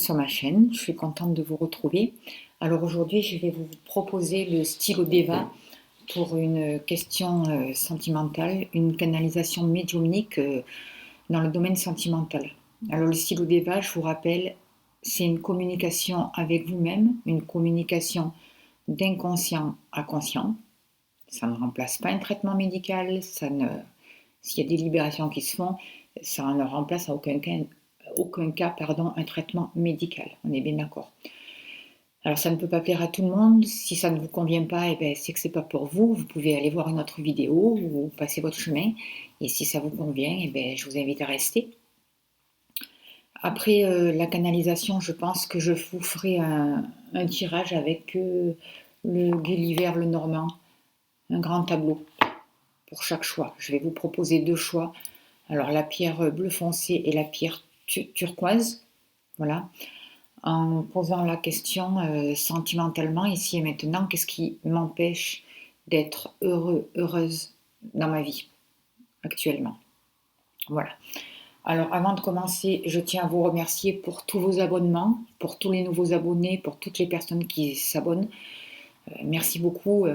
sur ma chaîne. Je suis contente de vous retrouver. Alors aujourd'hui, je vais vous proposer le stylo Deva pour une question sentimentale, une canalisation médiumnique dans le domaine sentimental. Alors le stylo Deva, je vous rappelle, c'est une communication avec vous-même, une communication d'inconscient à conscient. Ça ne remplace pas un traitement médical, s'il y a des libérations qui se font, ça ne remplace à aucun cas un traitement médical. On est bien d'accord. Alors ça ne peut pas plaire à tout le monde. Si ça ne vous convient pas, c'est que c'est pas pour vous. Vous pouvez aller voir une autre vidéo ou passer votre chemin. Et si ça vous convient, je vous invite à rester. Après la canalisation, je pense que je vous ferai un tirage avec le Gulliver, le Normand, un grand tableau pour chaque choix. Je vais vous proposer 2 choix. Alors la pierre bleu foncé et la pierre turquoise. Voilà. En posant la question sentimentalement, ici et maintenant, qu'est-ce qui m'empêche d'être heureuse dans ma vie actuellement? Voilà. Alors avant de commencer, je tiens à vous remercier pour tous vos abonnements, pour tous les nouveaux abonnés, pour toutes les personnes qui s'abonnent. Merci beaucoup.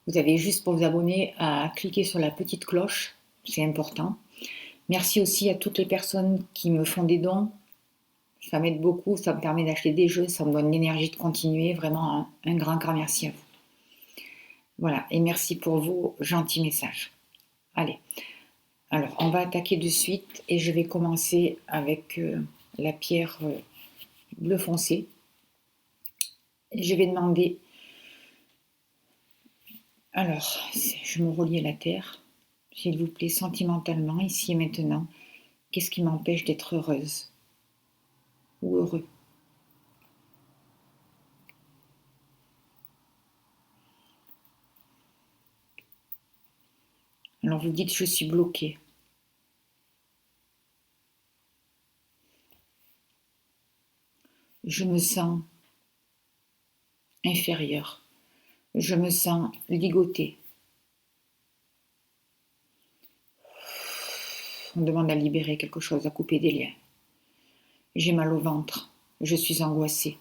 Vous avez juste pour vous abonner à cliquer sur la petite cloche, c'est important. Merci aussi à toutes les personnes qui me font des dons. Ça m'aide beaucoup, ça me permet d'acheter des jeux, ça me donne l'énergie de continuer. Vraiment un grand merci à vous. Voilà, et merci pour vos gentils messages. Allez, alors on va attaquer de suite et je vais commencer avec la pierre bleu foncé. Et je vais demander, alors, je me relie à la terre, s'il vous plaît, sentimentalement, ici et maintenant, qu'est-ce qui m'empêche d'être heureuse ou heureux? Alors vous dites, je suis bloquée. Je me sens inférieure. Je me sens ligotée. On demande à libérer quelque chose, à couper des liens. J'ai mal au ventre. Je suis angoissée.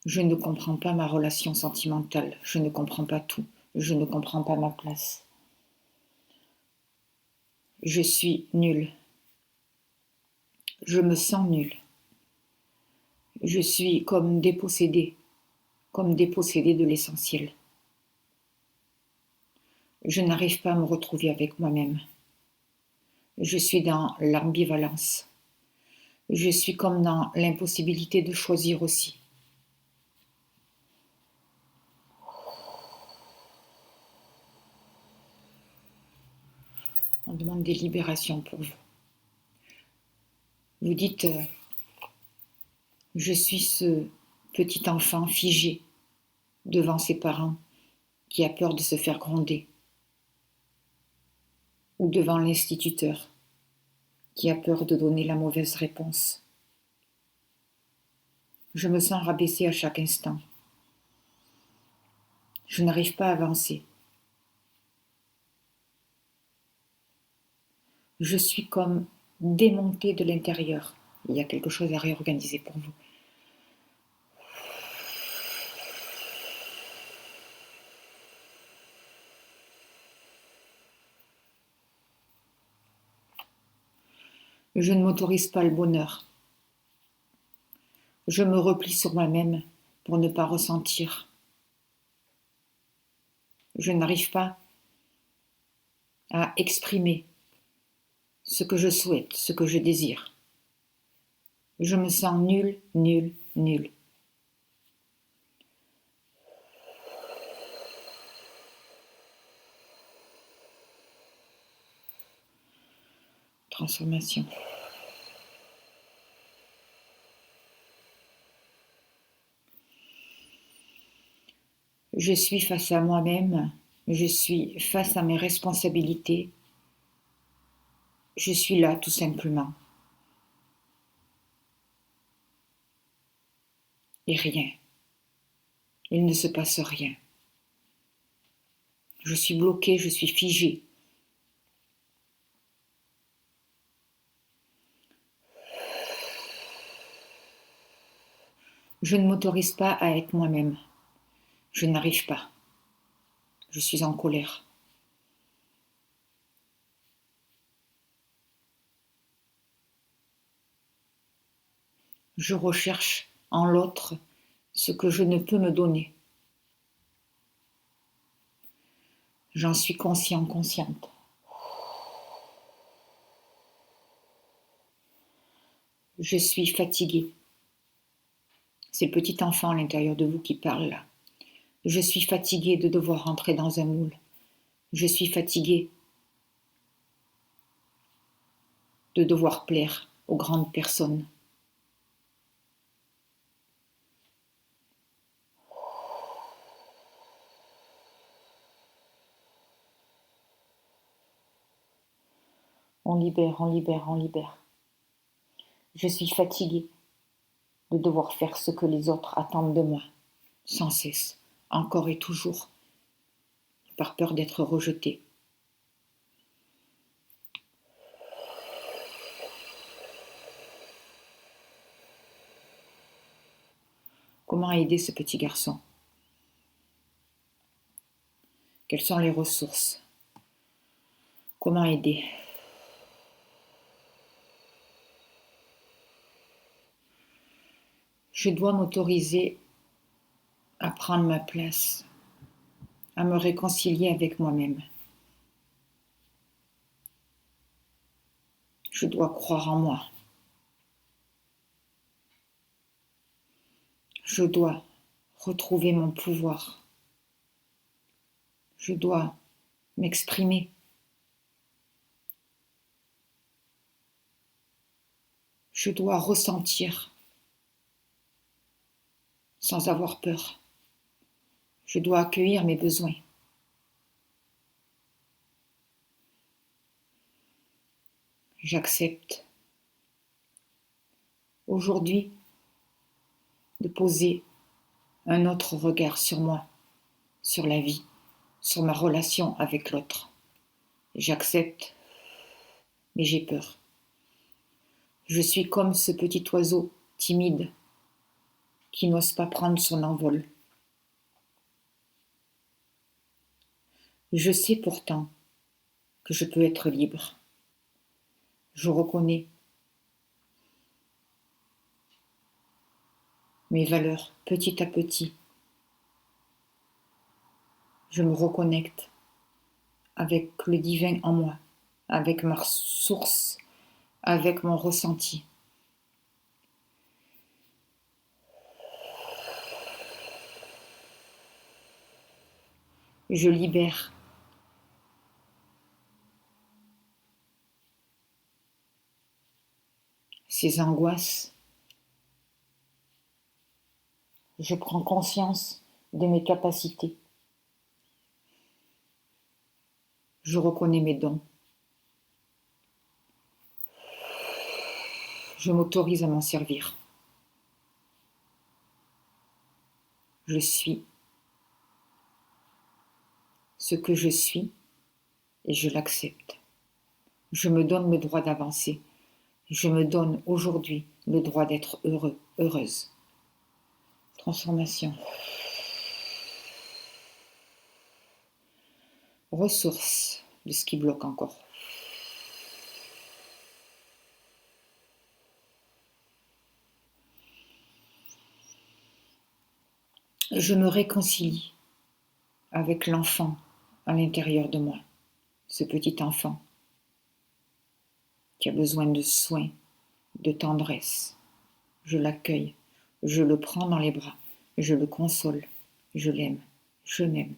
Je ne comprends pas ma relation sentimentale. Je ne comprends pas tout. Je ne comprends pas ma place. Je suis nulle. Je me sens nulle. Je suis comme dépossédée de l'essentiel. Je n'arrive pas à me retrouver avec moi-même. Je suis dans l'ambivalence. Je suis comme dans l'impossibilité de choisir aussi. On demande des libérations pour vous. Vous dites, je suis ce petit enfant figé devant ses parents qui a peur de se faire gronder, ou devant l'instituteur qui a peur de donner la mauvaise réponse. Je me sens rabaissée à chaque instant. Je n'arrive pas à avancer. Je suis comme démontée de l'intérieur. Il y a quelque chose à réorganiser pour vous. Je ne m'autorise pas le bonheur. Je me replie sur moi-même pour ne pas ressentir. Je n'arrive pas à exprimer ce que je souhaite, ce que je désire. Je me sens nulle, nulle, nulle. Transformation. Je suis face à moi-même, je suis face à mes responsabilités. Je suis là tout simplement. Et rien. Il ne se passe rien. Je suis bloquée, je suis figée. Je ne m'autorise pas à être moi-même. Je n'arrive pas. Je suis en colère. Je recherche en l'autre ce que je ne peux me donner. J'en suis conscient, consciente. Je suis fatiguée. C'est le petit enfant à l'intérieur de vous qui parle là. Je suis fatiguée de devoir rentrer dans un moule. Je suis fatiguée de devoir plaire aux grandes personnes. On libère, on libère, on libère. Je suis fatiguée de devoir faire ce que les autres attendent de moi, sans cesse, encore et toujours, par peur d'être rejetée. Comment aider ce petit garçon? Quelles sont les ressources? Comment aider? Je dois m'autoriser à prendre ma place, à me réconcilier avec moi-même. Je dois croire en moi. Je dois retrouver mon pouvoir. Je dois m'exprimer. Je dois ressentir sans avoir peur. Je dois accueillir mes besoins. J'accepte aujourd'hui de poser un autre regard sur moi, sur la vie, sur ma relation avec l'autre. J'accepte, mais j'ai peur. Je suis comme ce petit oiseau timide qui n'ose pas prendre son envol. Je sais pourtant que je peux être libre. Je reconnais mes valeurs petit à petit. Je me reconnecte avec le divin en moi, avec ma source, avec mon ressenti. Je libère ces angoisses. Je prends conscience de mes capacités. Je reconnais mes dons. Je m'autorise à m'en servir. Je suis ce que je suis et je l'accepte. Je me donne le droit d'avancer. Je me donne aujourd'hui le droit d'être heureux, heureuse. Transformation. Ressources de ce qui bloque encore. Je me réconcilie avec l'enfant à l'intérieur de moi, ce petit enfant qui a besoin de soins, de tendresse. Je l'accueille, je le prends dans les bras, je le console, je l'aime, je m'aime.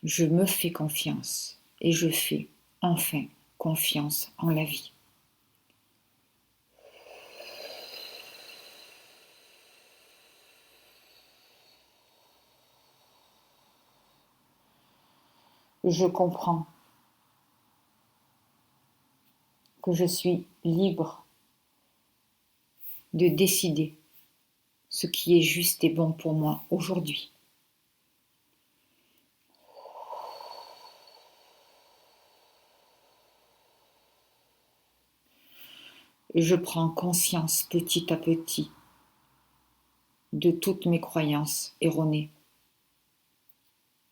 Je me fais confiance et je fais enfin confiance en la vie. Je comprends que je suis libre de décider ce qui est juste et bon pour moi aujourd'hui. Je prends conscience petit à petit de toutes mes croyances erronées,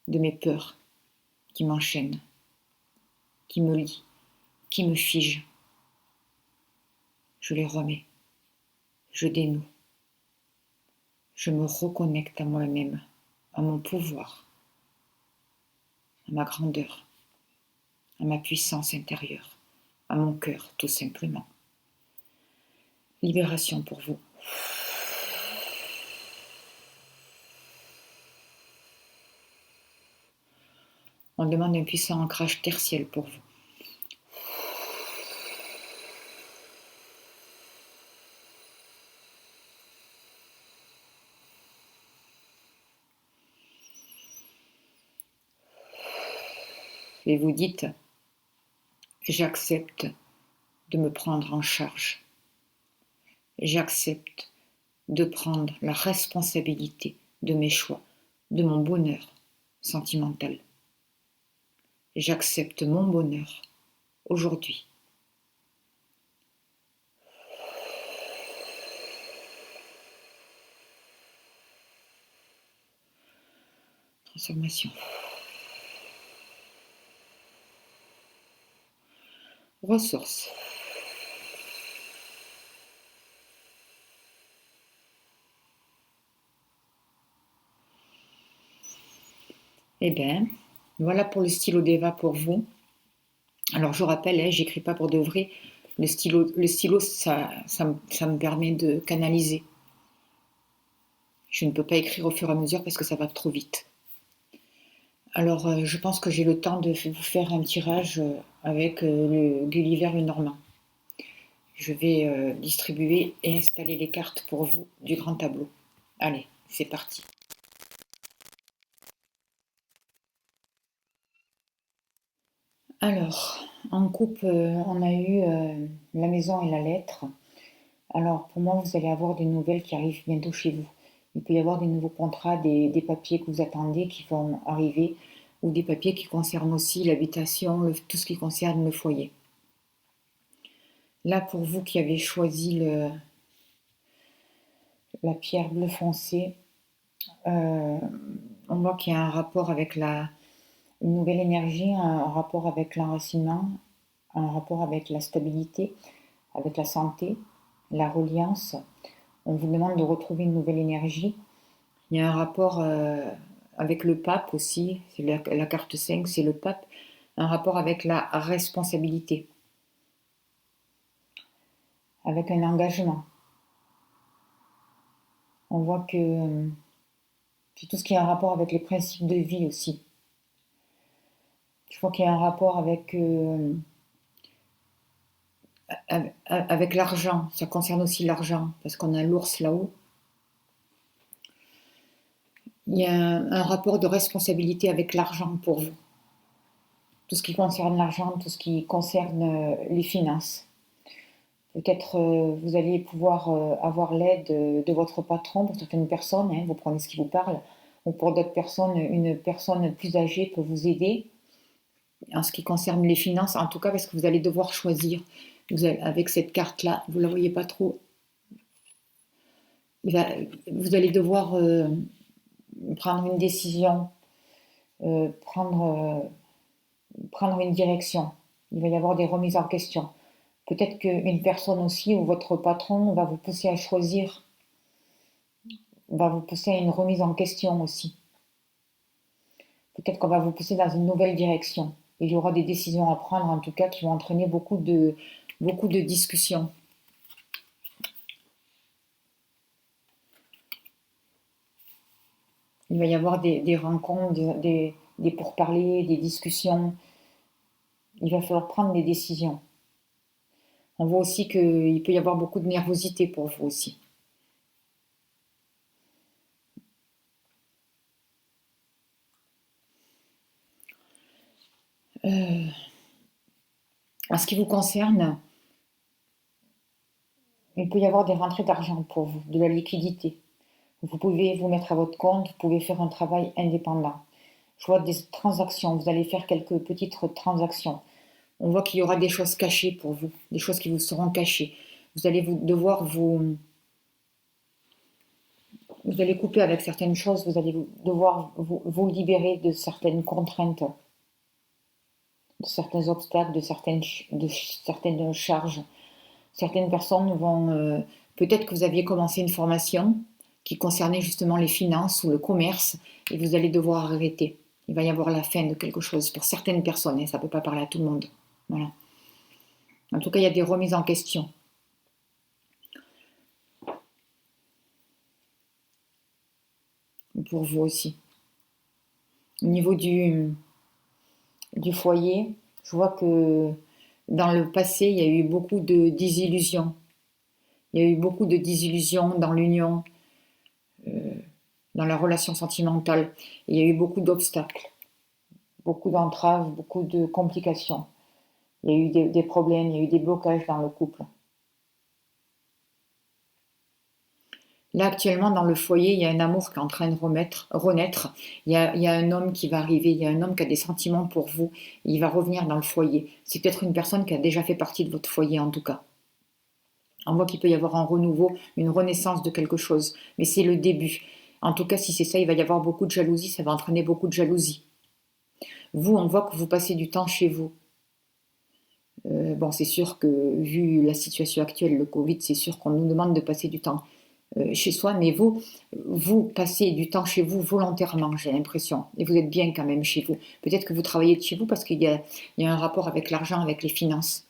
de mes peurs qui m'enchaînent, qui me lient, qui me figent. Je les remets, je dénoue, je me reconnecte à moi-même, à mon pouvoir, à ma grandeur, à ma puissance intérieure, à mon cœur, tout simplement. Libération pour vous. On demande un puissant ancrage tertiel pour vous. Et vous dites, j'accepte de me prendre en charge. J'accepte de prendre la responsabilité de mes choix, de mon bonheur sentimental. J'accepte mon bonheur aujourd'hui. Transformation. Ressources. Eh bien, voilà pour le stylo d'Eva pour vous. Alors je rappelle, j'écris pas pour de vrai. Le stylo ça me permet de canaliser. Je ne peux pas écrire au fur et à mesure parce que ça va trop vite. Alors je pense que j'ai le temps de vous faire un tirage avec le Gulliver le Normand. Je vais distribuer et installer les cartes pour vous du grand tableau. Allez, c'est parti. Alors, en coupe, on a eu la maison et la lettre. Alors, pour moi, vous allez avoir des nouvelles qui arrivent bientôt chez vous. Il peut y avoir des nouveaux contrats, des papiers que vous attendez qui vont arriver, ou des papiers qui concernent aussi l'habitation, tout ce qui concerne le foyer. Là, pour vous qui avez choisi la pierre bleu foncé, on voit qu'il y a un rapport avec une nouvelle énergie, un rapport avec l'enracinement, un rapport avec la stabilité, avec la santé, la reliance. On vous demande de retrouver une nouvelle énergie. Il y a un rapport avec le pape aussi, c'est la carte 5, c'est le pape, un rapport avec la responsabilité, avec un engagement. On voit que c'est tout ce qui a un rapport avec les principes de vie aussi. Je vois qu'il y a un rapport avec l'argent, ça concerne aussi l'argent, parce qu'on a l'ours là-haut. Il y a un rapport de responsabilité avec l'argent pour vous. Tout ce qui concerne l'argent, tout ce qui concerne les finances. Peut-être vous allez pouvoir avoir l'aide de votre patron pour certaines personnes, vous prenez ce qui vous parle, ou pour d'autres personnes, une personne plus âgée peut vous aider en ce qui concerne les finances, en tout cas parce que vous allez devoir choisir. Avec cette carte-là, vous ne la voyez pas trop, vous allez devoir prendre une décision, prendre une direction. Il va y avoir des remises en question. Peut-être qu'une personne aussi, ou votre patron, va vous pousser à choisir, va vous pousser à une remise en question aussi. Peut-être qu'on va vous pousser dans une nouvelle direction. Il y aura des décisions à prendre, en tout cas, qui vont entraîner beaucoup de discussions. Il va y avoir des rencontres, des pourparlers, des discussions. Il va falloir prendre des décisions. On voit aussi qu'il peut y avoir beaucoup de nervosité pour vous aussi. En ce qui vous concerne, il peut y avoir des rentrées d'argent pour vous, de la liquidité. Vous pouvez vous mettre à votre compte, vous pouvez faire un travail indépendant. Je vois des transactions, vous allez faire quelques petites transactions. On voit qu'il y aura des choses cachées pour vous, des choses qui vous seront cachées. Vous allez devoir vous Vous allez couper avec certaines choses, vous allez devoir vous libérer de certaines contraintes, de certains obstacles, de certaines charges. Certaines personnes vont... peut-être que vous aviez commencé une formation qui concernait justement les finances ou le commerce et vous allez devoir arrêter. Il va y avoir la fin de quelque chose pour certaines personnes et ça ne peut pas parler à tout le monde. Voilà. En tout cas, il y a des remises en question. Pour vous aussi. Au niveau du foyer, je vois que dans le passé, il y a eu beaucoup de désillusions. Il y a eu beaucoup de désillusions dans l'union, dans la relation sentimentale. Il y a eu beaucoup d'obstacles, beaucoup d'entraves, beaucoup de complications. Il y a eu des problèmes, il y a eu des blocages dans le couple. Là, actuellement, dans le foyer, il y a un amour qui est en train de renaître. Il y a un homme qui va arriver, il y a un homme qui a des sentiments pour vous. Il va revenir dans le foyer. C'est peut-être une personne qui a déjà fait partie de votre foyer, en tout cas. On voit qu'il peut y avoir un renouveau, une renaissance de quelque chose. Mais c'est le début. En tout cas, si c'est ça, il va y avoir beaucoup de jalousie. Ça va entraîner beaucoup de jalousie. Vous, on voit que vous passez du temps chez vous. Bon, c'est sûr que, vu la situation actuelle, le Covid, c'est sûr qu'on nous demande de passer du temps chez soi, mais vous passez du temps chez vous volontairement, j'ai l'impression, et vous êtes bien quand même chez vous. Peut-être que vous travaillez de chez vous parce qu'il y a un rapport avec l'argent, avec les finances.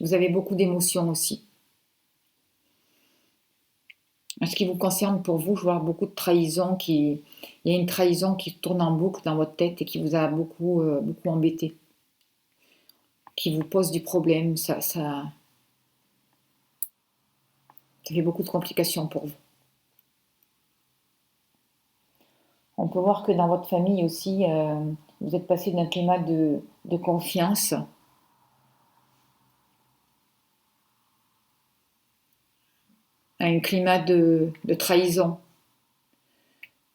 Vous avez beaucoup d'émotions aussi. En ce qui vous concerne, pour vous, je vois beaucoup de trahison il y a une trahison qui tourne en boucle dans votre tête et qui vous a beaucoup embêté, qui vous pose du problème. Ça fait beaucoup de complications pour vous. On peut voir que dans votre famille aussi, vous êtes passé d'un climat de confiance à un climat de trahison,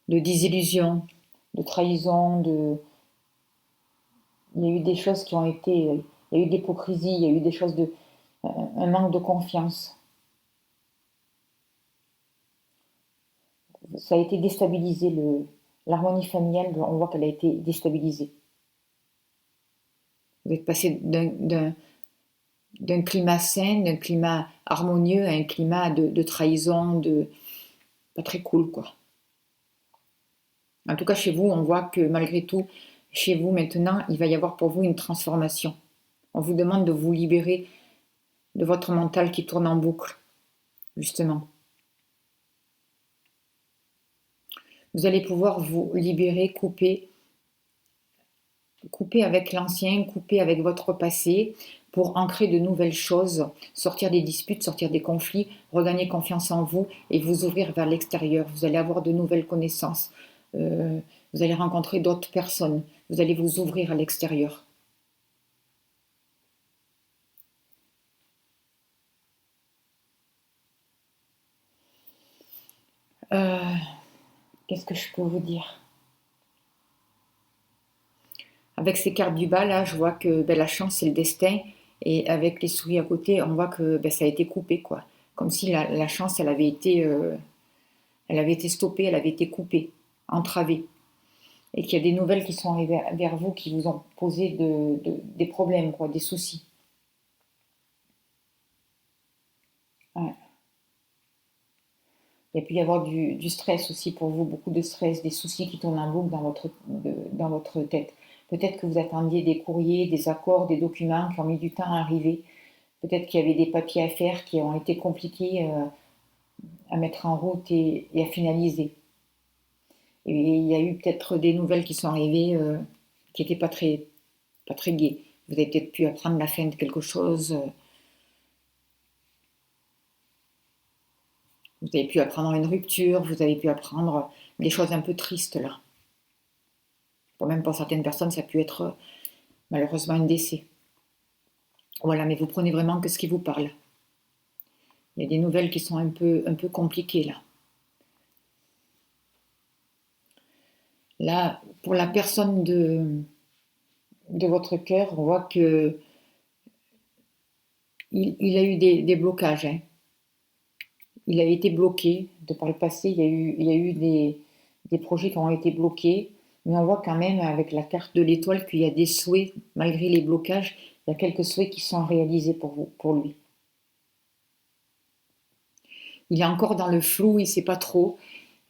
de désillusion, de trahison, il y a eu des choses qui ont été... Il y a eu de l'hypocrisie, il y a eu des choses un manque de confiance. Ça a été déstabilisé, l'harmonie familiale, on voit qu'elle a été déstabilisée. Vous êtes passé d'un climat sain, d'un climat harmonieux à un climat de trahison, pas très cool, quoi. En tout cas, chez vous, on voit que malgré tout, chez vous maintenant, il va y avoir pour vous une transformation. On vous demande de vous libérer de votre mental qui tourne en boucle, justement. Vous allez pouvoir vous libérer, couper avec l'ancien, couper avec votre passé pour ancrer de nouvelles choses, sortir des disputes, sortir des conflits, regagner confiance en vous et vous ouvrir vers l'extérieur. Vous allez avoir de nouvelles connaissances, vous allez rencontrer d'autres personnes, vous allez vous ouvrir à l'extérieur. Qu'est-ce que je peux vous dire? Avec ces cartes du bas, là, je vois que la chance, c'est le destin. Et avec les souris à côté, on voit que ça a été coupé, quoi. Comme si la chance, elle avait été stoppée, elle avait été coupée, entravée. Et qu'il y a des nouvelles qui sont arrivées vers vous, qui vous ont posé des problèmes, quoi, des soucis. Ouais. Il peut y avoir du stress aussi pour vous, beaucoup de stress, des soucis qui tournent en boucle dans votre tête. Peut-être que vous attendiez des courriers, des accords, des documents qui ont mis du temps à arriver. Peut-être qu'il y avait des papiers à faire qui ont été compliqués à mettre en route et à finaliser. Et il y a eu peut-être des nouvelles qui sont arrivées qui n'étaient pas très gaies. Vous avez peut-être pu apprendre la fin de quelque chose. Vous avez pu apprendre une rupture. Vous avez pu apprendre des choses un peu tristes là. Même pour certaines personnes, ça a pu être malheureusement un décès. Voilà, mais vous prenez vraiment que ce qui vous parle. Il y a des nouvelles qui sont un peu compliquées là. Là, pour la personne de votre cœur, on voit que il a eu des blocages. Hein. il a été bloqué. De par le passé, il y a eu des projets qui ont été bloqués, mais on voit quand même avec la carte de l'étoile qu'il y a des souhaits, malgré les blocages, il y a quelques souhaits qui sont réalisés pour vous, pour lui. Il est encore dans le flou, il ne sait pas trop.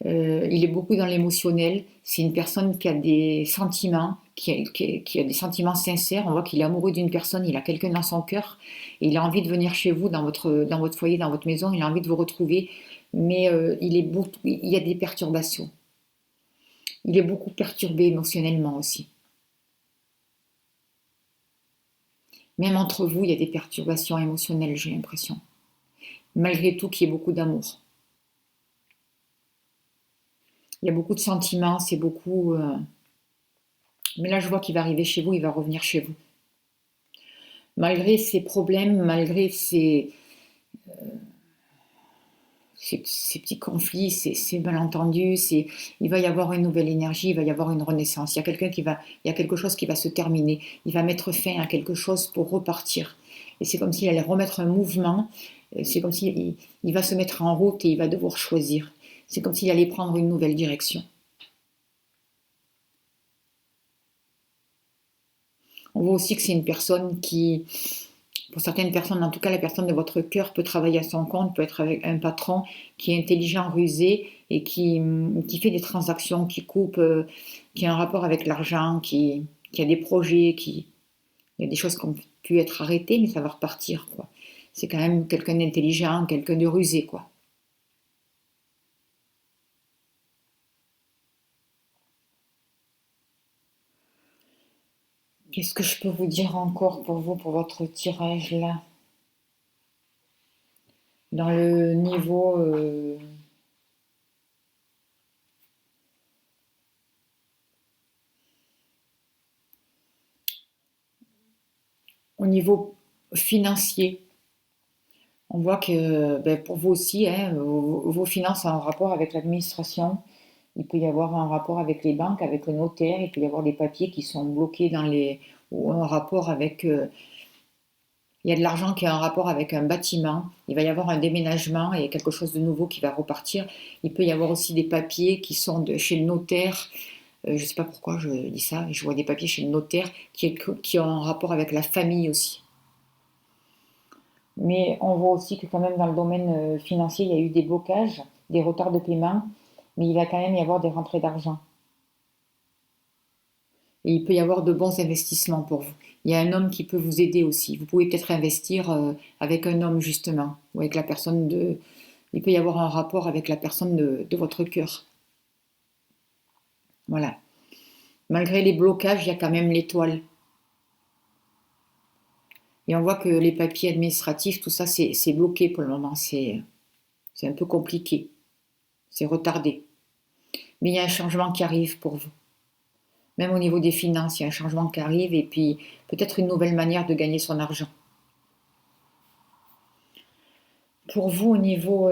Il est beaucoup dans l'émotionnel. C'est une personne qui a des sentiments, qui a des sentiments sincères. On voit qu'il est amoureux d'une personne, il a quelqu'un dans son cœur. Et il a envie de venir chez vous, dans votre foyer, dans votre maison. Il a envie de vous retrouver. Mais il y a des perturbations. Il est beaucoup perturbé émotionnellement aussi. Même entre vous, il y a des perturbations émotionnelles, j'ai l'impression. Malgré tout, qu'il y ait beaucoup d'amour. Il y a beaucoup de sentiments, c'est beaucoup. Mais là, je vois qu'il va arriver chez vous, il va revenir chez vous. Malgré ses problèmes, malgré ces petits conflits, ces malentendus, il va y avoir une nouvelle énergie, il va y avoir une renaissance. Il y a quelque chose qui va se terminer. Il va mettre fin à quelque chose pour repartir. Et c'est comme s'il allait remettre un mouvement. C'est comme s'il il va se mettre en route et il va devoir choisir. C'est comme s'il allait prendre une nouvelle direction. On voit aussi que c'est une personne qui, pour certaines personnes, en tout cas la personne de votre cœur peut travailler à son compte, peut être avec un patron qui est intelligent, rusé et qui fait des transactions, qui coupe, qui a un rapport avec l'argent, qui a des projets, il y a des choses qui ont pu être arrêtées, mais ça va repartir, quoi. C'est quand même quelqu'un d'intelligent, quelqu'un de rusé, quoi. Qu'est-ce que je peux vous dire encore pour vous, pour votre tirage là? Dans le niveau au niveau financier, on voit que ben, pour vous aussi, hein, vos finances ont un rapport avec l'administration. Il peut y avoir un rapport avec les banques, avec le notaire. Il peut y avoir des papiers qui sont bloqués ou un rapport avec. Il y a de l'argent qui a un rapport avec un bâtiment. Il va y avoir un déménagement et quelque chose de nouveau qui va repartir. Il peut y avoir aussi des papiers qui sont chez le notaire. Je ne sais pas pourquoi je dis ça, mais je vois des papiers chez le notaire qui ont un rapport avec la famille aussi. Mais on voit aussi que quand même dans le domaine financier, il y a eu des blocages, des retards de paiement, mais il va quand même y avoir des rentrées d'argent. Et il peut y avoir de bons investissements pour vous. Il y a un homme qui peut vous aider aussi. Vous pouvez peut-être investir avec un homme justement, ou avec la personne de... Il peut y avoir un rapport avec la personne de votre cœur. Voilà. Malgré les blocages, il y a quand même l'étoile. Et on voit que les papiers administratifs, tout ça, c'est bloqué pour le moment. C'est un peu compliqué. C'est retardé. Mais il y a un changement qui arrive pour vous. Même au niveau des finances, il y a un changement qui arrive et puis peut-être une nouvelle manière de gagner son argent. Pour vous, au niveau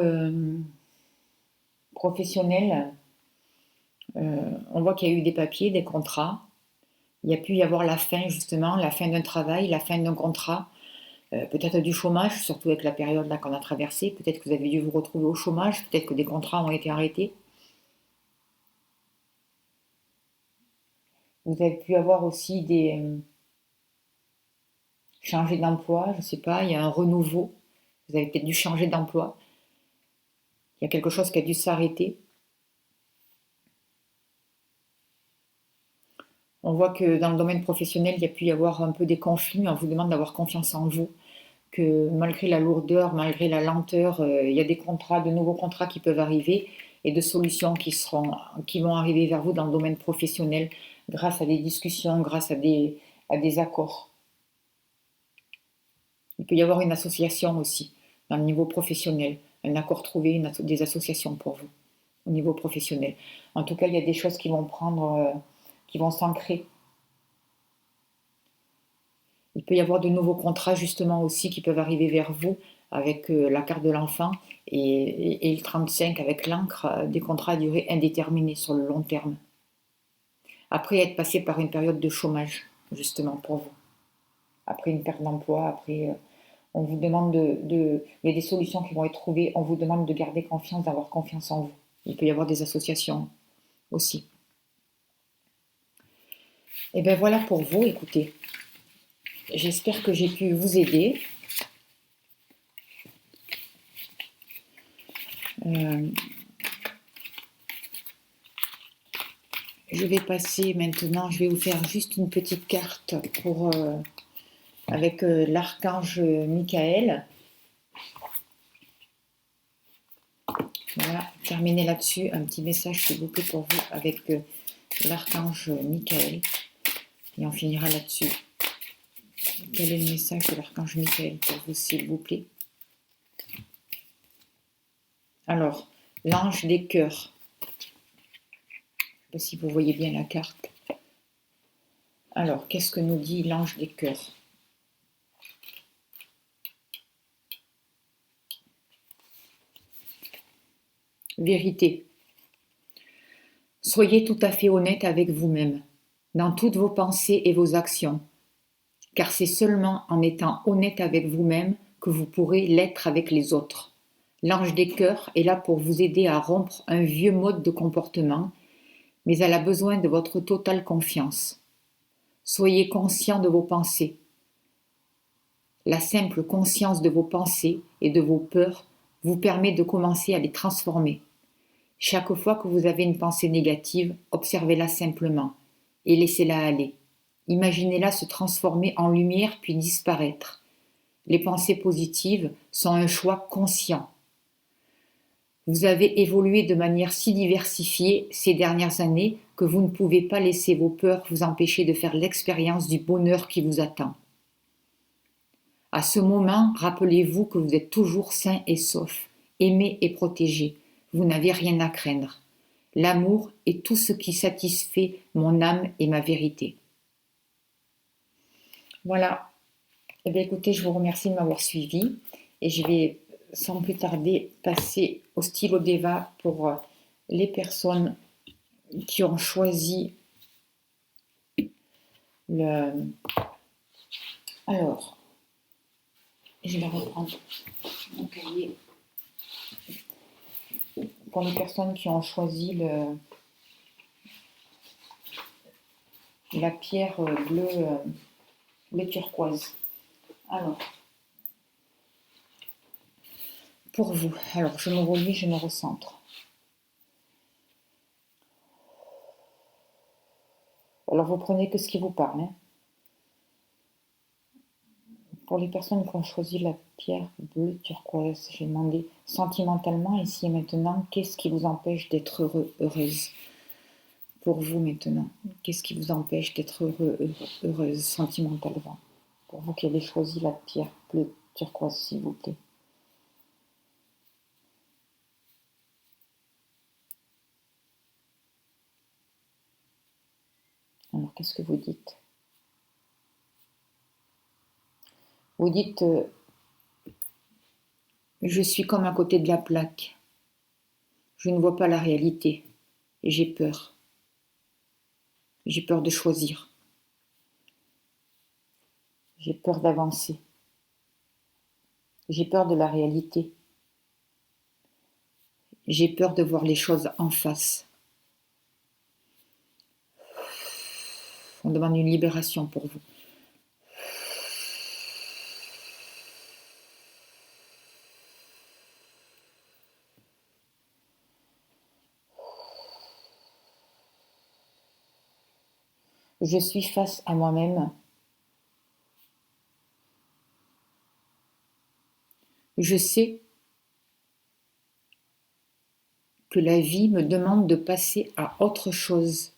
professionnel, on voit qu'il y a eu des papiers, des contrats. Il y a pu y avoir la fin, justement, la fin d'un travail, la fin d'un contrat, peut-être du chômage, surtout avec la période là qu'on a traversée. Peut-être que vous avez dû vous retrouver au chômage, peut-être que des contrats ont été arrêtés. Vous avez pu avoir aussi des changer d'emploi, je ne sais pas, il y a un renouveau. Vous avez peut-être dû changer d'emploi. Il y a quelque chose qui a dû s'arrêter. On voit que dans le domaine professionnel, il y a pu y avoir un peu des conflits, mais on vous demande d'avoir confiance en vous, que malgré la lourdeur, malgré la lenteur, il y a des contrats, de nouveaux contrats qui peuvent arriver et de solutions qui vont arriver vers vous dans le domaine professionnel grâce à des discussions, grâce à des accords. Il peut y avoir une association aussi dans le niveau professionnel, un accord trouvé, des associations pour vous au niveau professionnel. En tout cas, il y a des choses qui vont s'ancrer. Il peut y avoir de nouveaux contrats justement aussi qui peuvent arriver vers vous avec la carte de l'enfant et le 35 avec l'encre, des contrats à durée indéterminée sur le long terme. Après être passé par une période de chômage, justement pour vous. Après une perte d'emploi, après On vous demande il y a des solutions qui vont être trouvées. On vous demande de garder confiance, d'avoir confiance en vous. Il peut y avoir des associations aussi. Et bien voilà pour vous, écoutez. J'espère que j'ai pu vous aider. Je vais passer maintenant, je vais vous faire juste une petite carte pour, avec l'archange Michael. Voilà, terminer là-dessus. Un petit message s'il vous plaît pour vous avec l'archange Michael. Et on finira là-dessus. Quel est le message de l'archange Michael pour vous s'il vous plaît? Alors, l'ange des cœurs. Je ne sais pas si vous voyez bien la carte. Alors, qu'est-ce que nous dit l'ange des cœurs? Vérité. Soyez tout à fait honnête avec vous-même, dans toutes vos pensées et vos actions, car c'est seulement en étant honnête avec vous-même que vous pourrez l'être avec les autres. L'ange des cœurs est là pour vous aider à rompre un vieux mode de comportement, mais elle a besoin de votre totale confiance. Soyez conscient de vos pensées. La simple conscience de vos pensées et de vos peurs vous permet de commencer à les transformer. Chaque fois que vous avez une pensée négative, observez-la simplement et laissez-la aller. Imaginez-la se transformer en lumière puis disparaître. Les pensées positives sont un choix conscient. Vous avez évolué de manière si diversifiée ces dernières années que vous ne pouvez pas laisser vos peurs vous empêcher de faire l'expérience du bonheur qui vous attend. À ce moment, rappelez-vous que vous êtes toujours sain et sauf, aimé et protégé. Vous n'avez rien à craindre. L'amour est tout ce qui satisfait mon âme et ma vérité. Voilà. Eh bien, écoutez, je vous remercie de m'avoir suivi et je vais sans plus tarder passer au stylo Deva pour les personnes qui ont choisi le... Alors, je vais reprendre mon cahier. Pour les personnes qui ont choisi la pierre bleue turquoise. Alors, pour vous, alors je me relis, je me recentre. Alors vous prenez que ce qui vous parle. Hein. Pour les personnes qui ont choisi la pierre bleue turquoise, j'ai demandé sentimentalement ici et maintenant, qu'est-ce qui vous empêche d'être heureuse? Pour vous maintenant, qu'est-ce qui vous empêche d'être heureuse sentimentalement? Pour vous qui avez choisi la pierre bleue turquoise, s'il vous plaît. Alors, qu'est-ce que vous dites? Vous dites, je suis comme à côté de la plaque. Je ne vois pas la réalité. Et j'ai peur. J'ai peur de choisir. J'ai peur d'avancer. J'ai peur de la réalité. J'ai peur de voir les choses en face. On demande une libération pour vous. Je suis face à moi-même. Je sais que la vie me demande de passer à autre chose.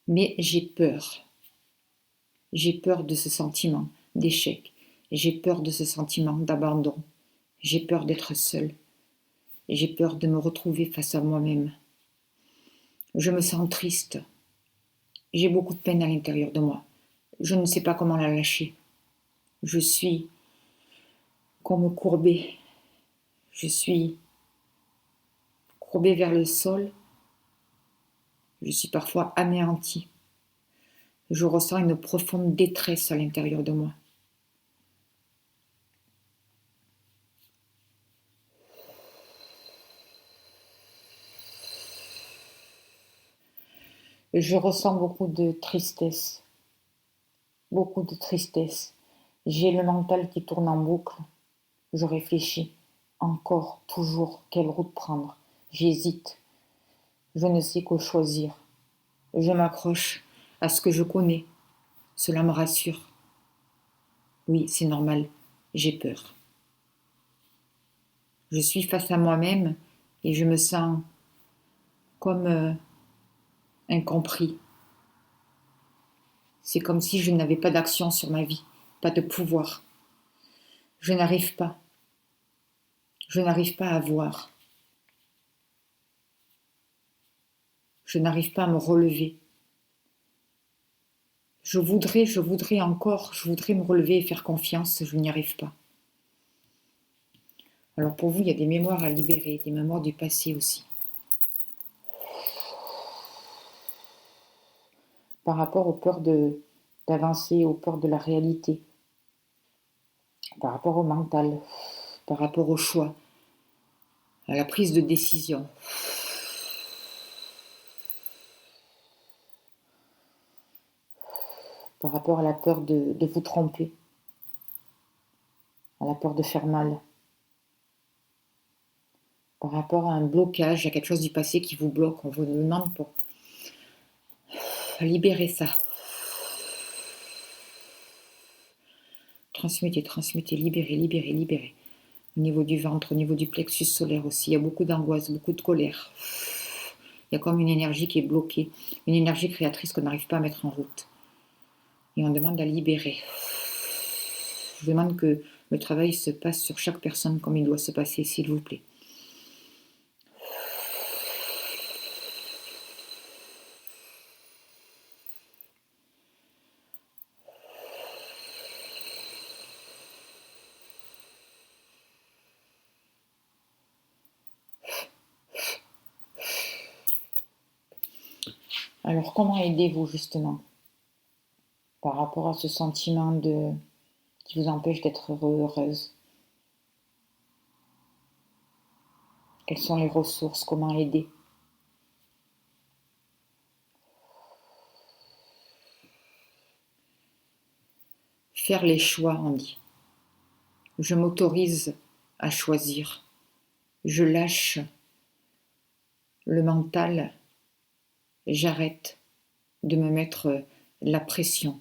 Mais j'ai peur. J'ai peur de ce sentiment d'échec. J'ai peur de ce sentiment d'abandon. J'ai peur d'être seule. J'ai peur de me retrouver face à moi-même. Je me sens triste. J'ai beaucoup de peine à l'intérieur de moi. Je ne sais pas comment la lâcher. Je suis comme courbée. Je suis courbée vers le sol. Je suis parfois anéantie. Je ressens une profonde détresse à l'intérieur de moi. Je ressens beaucoup de tristesse, beaucoup de tristesse. J'ai le mental qui tourne en boucle. Je réfléchis encore, toujours, quelle route prendre. J'hésite. Je ne sais quoi choisir. Je m'accroche à ce que je connais. Cela me rassure. Oui, c'est normal. J'ai peur. Je suis face à moi-même et je me sens comme incompris. C'est comme si je n'avais pas d'action sur ma vie, pas de pouvoir. Je n'arrive pas. Je n'arrive pas à voir. Je n'arrive pas à me relever. Je voudrais encore, je voudrais me relever et faire confiance, je n'y arrive pas. Alors pour vous, il y a des mémoires à libérer, des mémoires du passé aussi. Par rapport aux peurs d'avancer, aux peurs de la réalité, par rapport au mental, par rapport au choix, à la prise de décision. Par rapport à la peur de vous tromper, à la peur de faire mal, par rapport à un blocage, à quelque chose du passé qui vous bloque, on vous demande pour libérer ça. Transmuter, transmuter, libérer, libérer, libérer. Au niveau du ventre, au niveau du plexus solaire aussi, il y a beaucoup d'angoisse, beaucoup de colère. Il y a comme une énergie qui est bloquée, une énergie créatrice qu'on n'arrive pas à mettre en route. Et on demande à libérer. Je demande que le travail se passe sur chaque personne comme il doit se passer, s'il vous plaît. Alors, comment aidez-vous justement par rapport à ce sentiment qui vous empêche d'être heureux, heureuse? Quelles sont les ressources? Comment aider? Faire les choix, on dit. Je m'autorise à choisir. Je lâche le mental. J'arrête de me mettre la pression.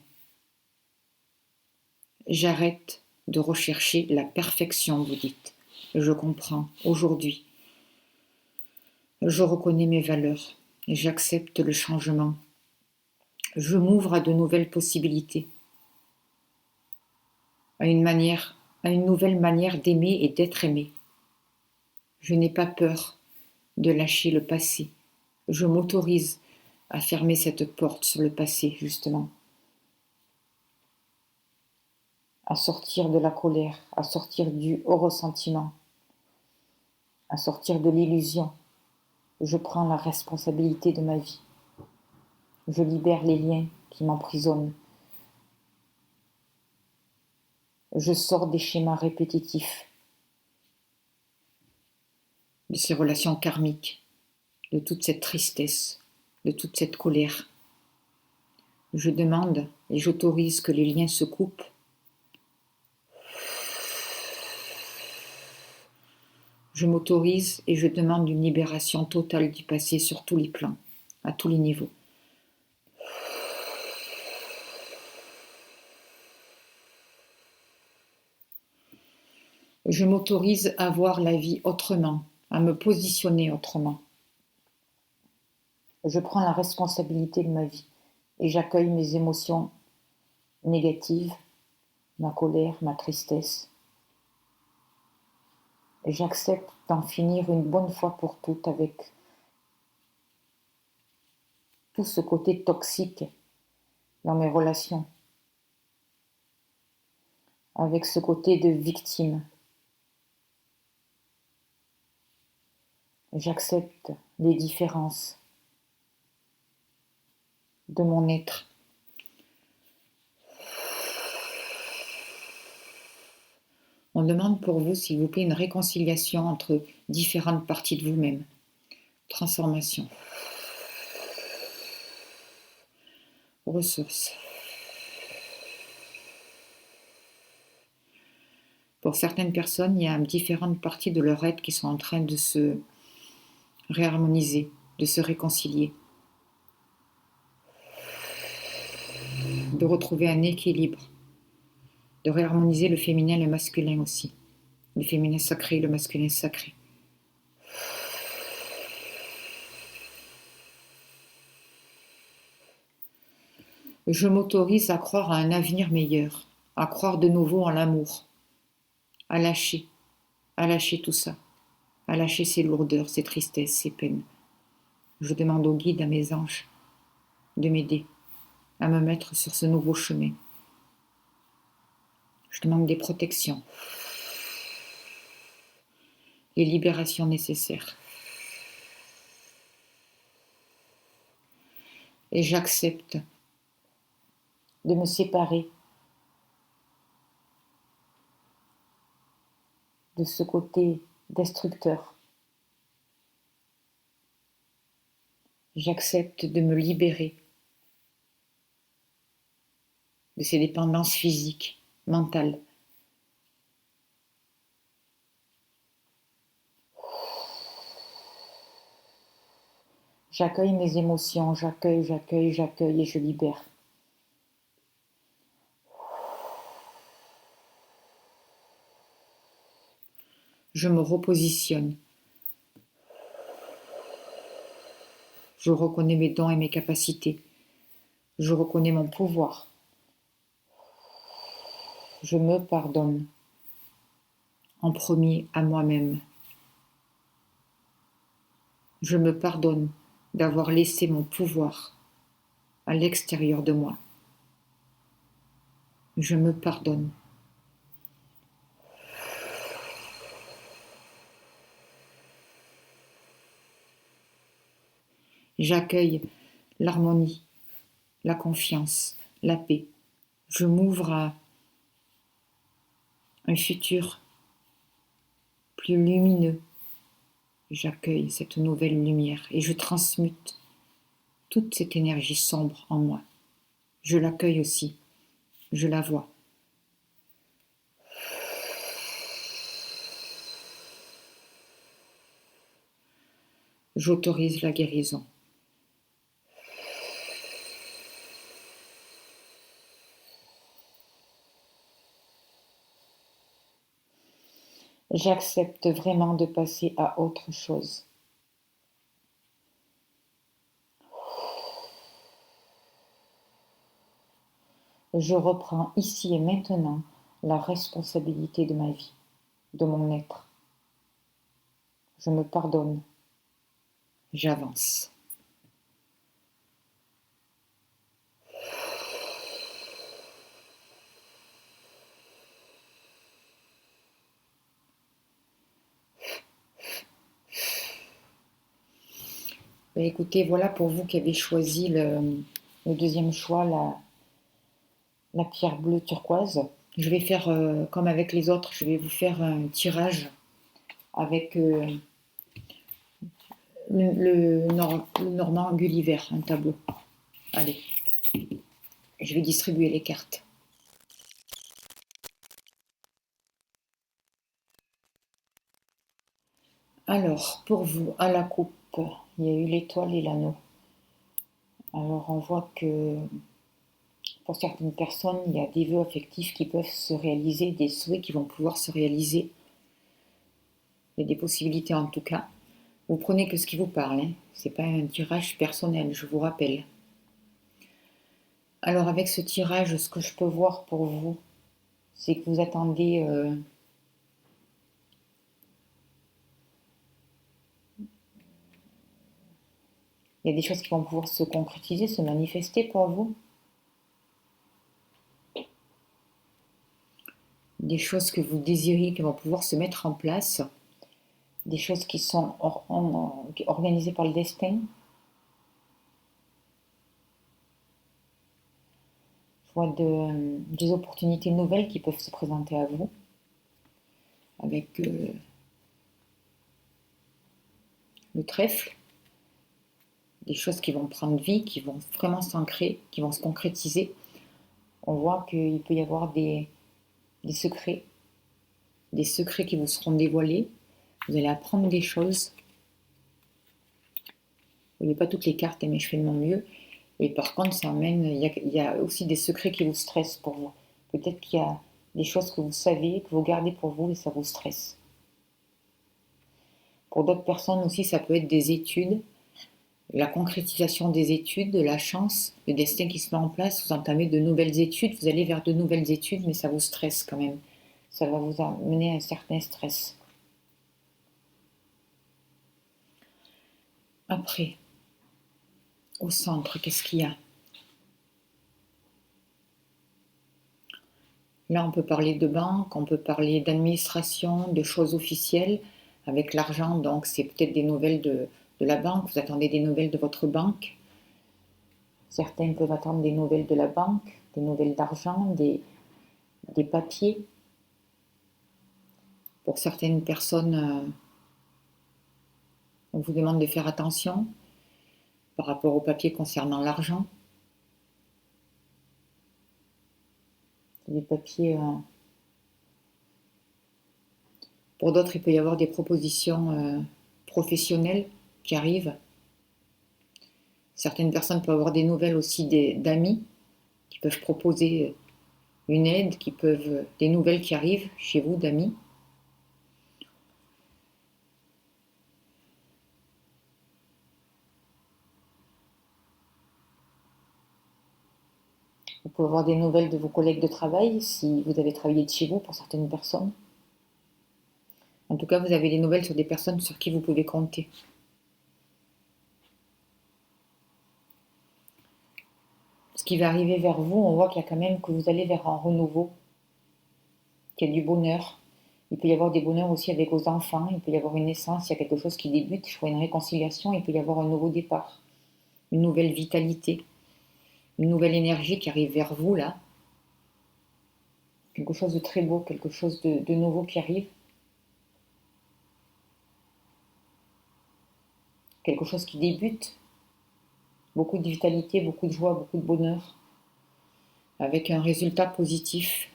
J'arrête de rechercher la perfection, vous dites. Je comprends aujourd'hui. Je reconnais mes valeurs et j'accepte le changement. Je m'ouvre à de nouvelles possibilités, à une nouvelle manière d'aimer et d'être aimé. Je n'ai pas peur de lâcher le passé. Je m'autorise à fermer cette porte sur le passé, justement. À sortir de la colère, à sortir du ressentiment, à sortir de l'illusion. Je prends la responsabilité de ma vie. Je libère les liens qui m'emprisonnent. Je sors des schémas répétitifs, de ces relations karmiques, de toute cette tristesse, de toute cette colère. Je demande et j'autorise que les liens se coupent. Je m'autorise et je demande une libération totale du passé sur tous les plans, à tous les niveaux. Je m'autorise à voir la vie autrement, à me positionner autrement. Je prends la responsabilité de ma vie et j'accueille mes émotions négatives, ma colère, ma tristesse. Et j'accepte d'en finir une bonne fois pour toutes avec tout ce côté toxique dans mes relations, avec ce côté de victime. J'accepte les différences de mon être. On demande pour vous, s'il vous plaît, une réconciliation entre différentes parties de vous-même. Transformation. ressource. Pour certaines personnes, il y a différentes parties de leur être qui sont en train de se réharmoniser, de se réconcilier, de retrouver un équilibre, de réharmoniser le féminin et le masculin aussi. Le féminin sacré, le masculin sacré. Je m'autorise à croire à un avenir meilleur, à croire de nouveau en l'amour, à lâcher tout ça, à lâcher ces lourdeurs, ces tristesses, ces peines. Je demande au guide, à mes anges, de m'aider, à me mettre sur ce nouveau chemin. Je demande des protections, les libérations nécessaires. Et j'accepte de me séparer de ce côté destructeur. J'accepte de me libérer de ces dépendances physiques, mentales. J'accueille mes émotions, j'accueille et je libère. Je me repositionne. Je reconnais mes dons et mes capacités. Je reconnais mon pouvoir. Je me pardonne. En premier à moi-même. Je me pardonne d'avoir laissé mon pouvoir à l'extérieur de moi. Je me pardonne. J'accueille l'harmonie, la confiance, la paix. Je m'ouvre à un futur plus lumineux. J'accueille cette nouvelle lumière et je transmute toute cette énergie sombre en moi. Je l'accueille aussi, je la vois. J'autorise la guérison. J'accepte vraiment de passer à autre chose. Je reprends ici et maintenant la responsabilité de ma vie, de mon être. Je me pardonne. J'avance. Écoutez, voilà pour vous qui avez choisi le deuxième choix, la pierre bleue turquoise. Je vais faire comme avec les autres, je vais vous faire un tirage avec le Normand Gulliver, un tableau. Allez, je vais distribuer les cartes. Alors, pour vous, à la coupe, il y a eu l'étoile et l'anneau. Alors, on voit que pour certaines personnes, il y a des vœux affectifs qui peuvent se réaliser, des souhaits qui vont pouvoir se réaliser. Il y a des possibilités en tout cas. Vous prenez que ce qui vous parle, hein. C'est pas un tirage personnel, je vous rappelle. Alors avec ce tirage, ce que je peux voir pour vous, c'est que vous attendez il y a des choses qui vont pouvoir se concrétiser, se manifester pour vous. Des choses que vous désirez, qui vont pouvoir se mettre en place. Des choses qui sont organisées par le destin. Je vois des opportunités nouvelles qui peuvent se présenter à vous. Avec le trèfle. des choses qui vont prendre vie, qui vont vraiment s'ancrer, qui vont se concrétiser. On voit qu'il peut y avoir des secrets qui vous seront dévoilés. Vous allez apprendre des choses. Vous voyez pas toutes les cartes, mais je fais de mon mieux. Et par contre, il y a aussi des secrets qui vous stressent pour vous. Peut-être qu'il y a des choses que vous savez, que vous gardez pour vous et ça vous stresse. Pour d'autres personnes aussi, ça peut être des études, la concrétisation des études, de la chance, le destin qui se met en place. Vous entamez de nouvelles études, vous allez vers de nouvelles études, mais ça vous stresse quand même. Ça va vous amener à un certain stress. Après, au centre, qu'est-ce qu'il y a? Là, on peut parler de banque, on peut parler d'administration, de choses officielles. Avec l'argent, donc c'est peut-être des nouvelles de la banque. Vous attendez des nouvelles de votre banque. Certains peuvent attendre des nouvelles de la banque, des nouvelles d'argent, des papiers. Pour certaines personnes, on vous demande de faire attention par rapport aux papiers concernant l'argent. Des papiers. Pour d'autres, il peut y avoir des propositions professionnelles qui arrivent. Certaines personnes peuvent avoir des nouvelles aussi d'amis qui peuvent proposer une aide, des nouvelles qui arrivent chez vous d'amis. Vous pouvez avoir des nouvelles de vos collègues de travail si vous avez travaillé de chez vous pour certaines personnes. En tout cas, vous avez des nouvelles sur des personnes sur qui vous pouvez compter. Ce qui va arriver vers vous, on voit qu'il y a quand même que vous allez vers un renouveau, qu'il y a du bonheur. Il peut y avoir des bonheurs aussi avec vos enfants, il peut y avoir une naissance, il y a quelque chose qui débute, je vois une réconciliation, il peut y avoir un nouveau départ, une nouvelle vitalité, une nouvelle énergie qui arrive vers vous là. Quelque chose de très beau, quelque chose de nouveau qui arrive. Quelque chose qui débute. Beaucoup de vitalité, beaucoup de joie, beaucoup de bonheur. Avec un résultat positif.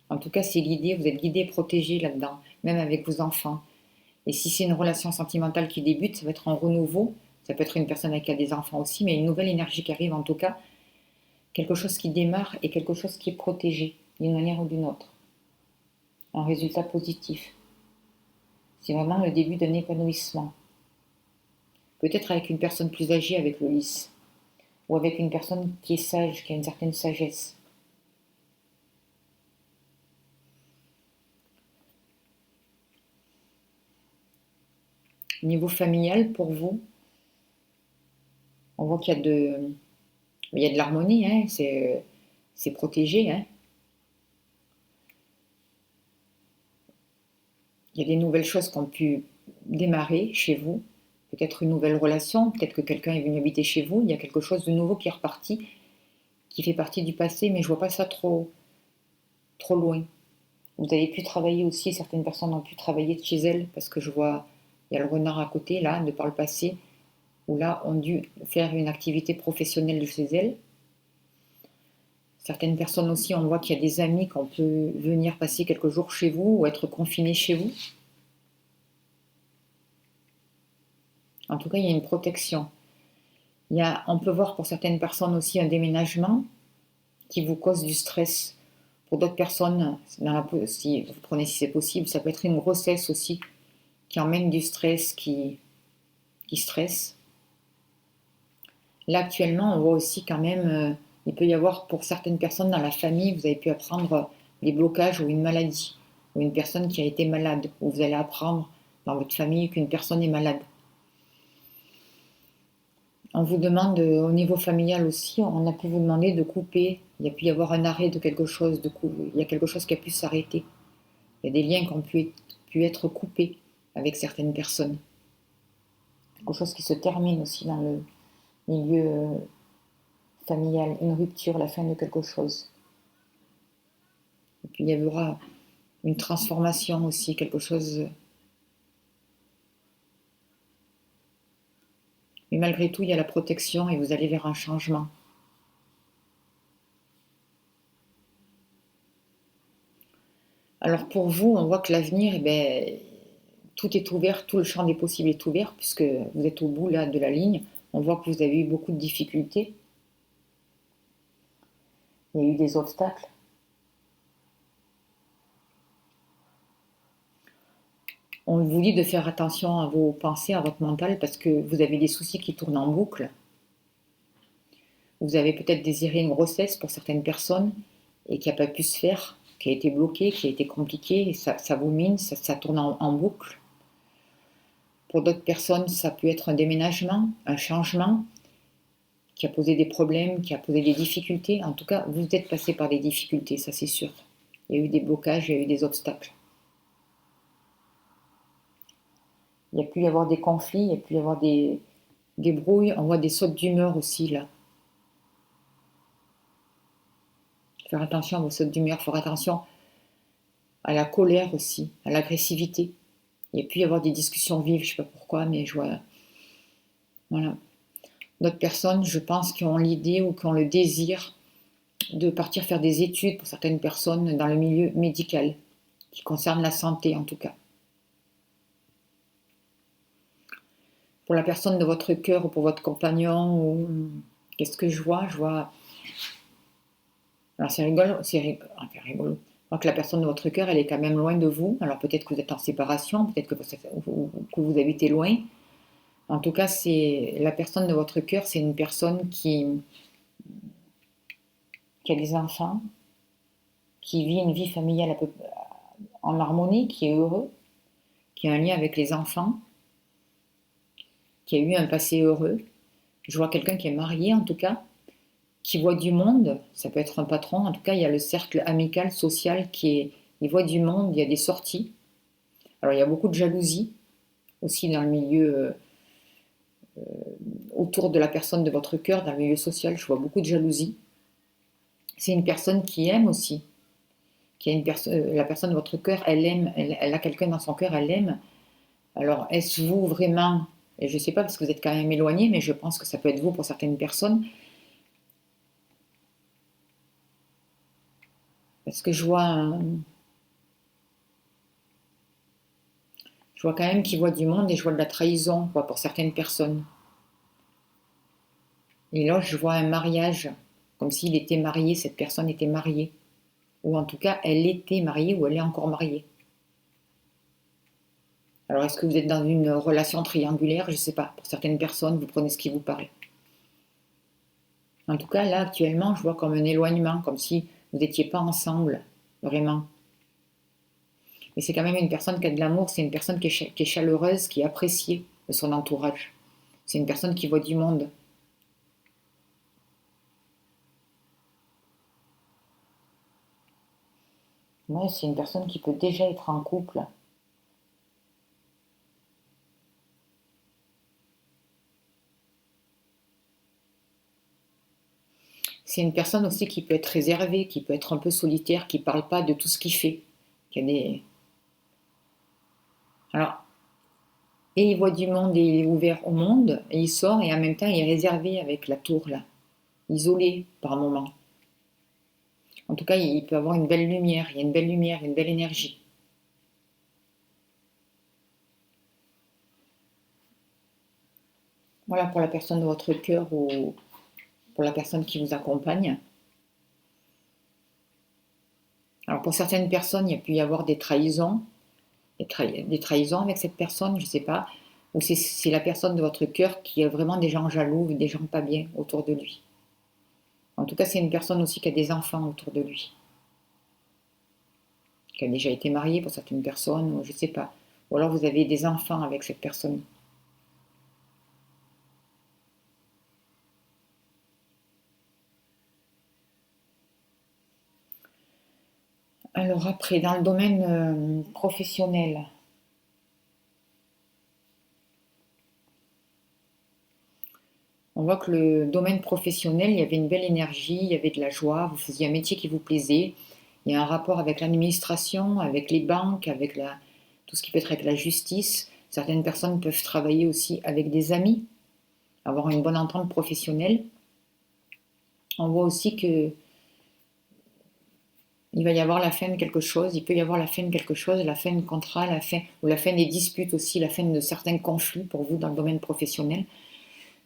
En tout cas, c'est guidé, vous êtes guidé et protégé là-dedans, même avec vos enfants. Et si c'est une relation sentimentale qui débute, ça va être un renouveau. Ça peut être une personne qui a des enfants aussi, mais une nouvelle énergie qui arrive en tout cas. Quelque chose qui démarre et quelque chose qui est protégé, d'une manière ou d'une autre. Un résultat positif. C'est vraiment le début d'un épanouissement. Peut-être avec une personne plus âgée, avec le lys. Ou avec une personne qui est sage, qui a une certaine sagesse. Niveau familial, pour vous, on voit qu'il y a de l'harmonie, hein, c'est protégé. Hein. Il y a des nouvelles choses qui ont pu démarrer chez vous. Peut-être une nouvelle relation, peut-être que quelqu'un est venu habiter chez vous. Il y a quelque chose de nouveau qui est reparti, qui fait partie du passé, mais je vois pas ça trop loin. Vous avez pu travailler aussi, certaines personnes ont pu travailler de chez elles, parce que je vois, il y a le renard à côté, là, de par le passé, où là, ont dû faire une activité professionnelle de chez elles. Certaines personnes aussi, on voit qu'il y a des amis qu'on peut venir passer quelques jours chez vous ou être confinés chez vous. En tout cas, il y a une protection. On peut voir pour certaines personnes aussi un déménagement qui vous cause du stress. Pour d'autres personnes, si vous prenez si c'est possible, ça peut être une grossesse aussi qui emmène du stress, qui stresse. Là, actuellement, on voit aussi quand même, il peut y avoir pour certaines personnes dans la famille, vous avez pu apprendre des blocages ou une maladie, ou une personne qui a été malade, ou vous allez apprendre dans votre famille qu'une personne est malade. On vous demande, au niveau familial aussi, on a pu vous demander de couper. Il y a pu y avoir un arrêt de quelque chose, il y a quelque chose qui a pu s'arrêter. Il y a des liens qui ont pu être coupés avec certaines personnes. Quelque chose qui se termine aussi dans le milieu familial, une rupture, la fin de quelque chose. Et puis il y aura une transformation aussi, quelque chose Mais malgré tout, il y a la protection et vous allez vers un changement. Alors pour vous, on voit que l'avenir, eh ben, tout est ouvert, tout le champ des possibles est ouvert, puisque vous êtes au bout là, de la ligne. On voit que vous avez eu beaucoup de difficultés. Il y a eu des obstacles. On vous dit de faire attention à vos pensées, à votre mental, parce que vous avez des soucis qui tournent en boucle. Vous avez peut-être désiré une grossesse pour certaines personnes et qui n'a pas pu se faire, qui a été bloquée, qui a été compliquée, et ça vous mine, ça tourne en boucle. Pour d'autres personnes, ça peut être un déménagement, un changement qui a posé des problèmes, qui a posé des difficultés. En tout cas, vous êtes passé par des difficultés, ça c'est sûr. Il y a eu des blocages, il y a eu des obstacles. Il y a pu y avoir des conflits, il y a pu y avoir des brouilles. On voit des sautes d'humeur aussi là. Faire attention à vos sautes d'humeur, faire attention à la colère aussi, à l'agressivité. Il y a pu y avoir des discussions vives, je ne sais pas pourquoi, mais je vois. Voilà. D'autres personnes, je pense, qui ont l'idée ou qui ont le désir de partir faire des études pour certaines personnes dans le milieu médical, qui concerne la santé en tout cas. Pour la personne de votre cœur ou pour votre compagnon, ou qu'est-ce que je vois? Je vois. Alors c'est rigolo, rigolo. Je vois que la personne de votre cœur, elle est quand même loin de vous. Alors peut-être que vous êtes en séparation, peut-être que vous habitez loin. En tout cas, c'est la personne de votre cœur, c'est une personne qui a des enfants, qui vit une vie familiale en harmonie, qui est heureux, qui a un lien avec les enfants, qui a eu un passé heureux. Je vois quelqu'un qui est marié en tout cas, qui voit du monde, ça peut être un patron, en tout cas il y a le cercle amical, social il voit du monde, il y a des sorties. Alors il y a beaucoup de jalousie aussi dans le milieu autour de la personne de votre cœur, dans le milieu social, je vois beaucoup de jalousie. C'est une personne qui aime aussi, la personne de votre cœur, elle aime, elle a quelqu'un dans son cœur, elle aime. Alors est-ce vous vraiment, et je ne sais pas parce que vous êtes quand même éloigné, mais je pense que ça peut être vous pour certaines personnes, parce que je vois quand même qu'il voit du monde et je vois de la trahison quoi, pour certaines personnes. Et là, je vois un mariage, comme s'il était marié, cette personne était mariée. Ou en tout cas, elle était mariée ou elle est encore mariée. Alors, est-ce que vous êtes dans une relation triangulaire? Je ne sais pas. Pour certaines personnes, vous prenez ce qui vous parle. En tout cas, là, actuellement, je vois comme un éloignement, comme si vous n'étiez pas ensemble, vraiment. Mais c'est quand même une personne qui a de l'amour, c'est une personne qui est chaleureuse, qui est appréciée de son entourage. C'est une personne qui voit du monde. Moi, c'est une personne qui peut déjà être en couple. C'est une personne aussi qui peut être réservée, qui peut être un peu solitaire, qui ne parle pas de tout ce qu'il fait. Alors, et il voit du monde et il est ouvert au monde, et il sort, et en même temps, il est réservé avec la tour, là, isolé par moments. En tout cas, il peut avoir une belle lumière, il y a une belle lumière, une belle énergie. Voilà pour la personne de votre cœur ou pour la personne qui vous accompagne. Alors pour certaines personnes, il y a pu y avoir des trahisons, des trahisons avec cette personne, je ne sais pas. Ou c'est la personne de votre cœur qui a vraiment des gens jaloux, des gens pas bien autour de lui. En tout cas, c'est une personne aussi qui a des enfants autour de lui. Qui a déjà été mariée pour certaines personnes, ou je ne sais pas. Ou alors vous avez des enfants avec cette personne. Alors après, dans le domaine professionnel, on voit que le domaine professionnel, il y avait une belle énergie, il y avait de la joie, vous faisiez un métier qui vous plaisait. Il y a un rapport avec l'administration, avec les banques, avec tout ce qui peut être avec la justice. Certaines personnes peuvent travailler aussi avec des amis. avoir une bonne entente professionnelle. On voit aussi que il va y avoir la fin de quelque chose, il peut y avoir la fin de quelque chose, la fin de contrat, ou la fin des disputes aussi, la fin de certains conflits pour vous dans le domaine professionnel.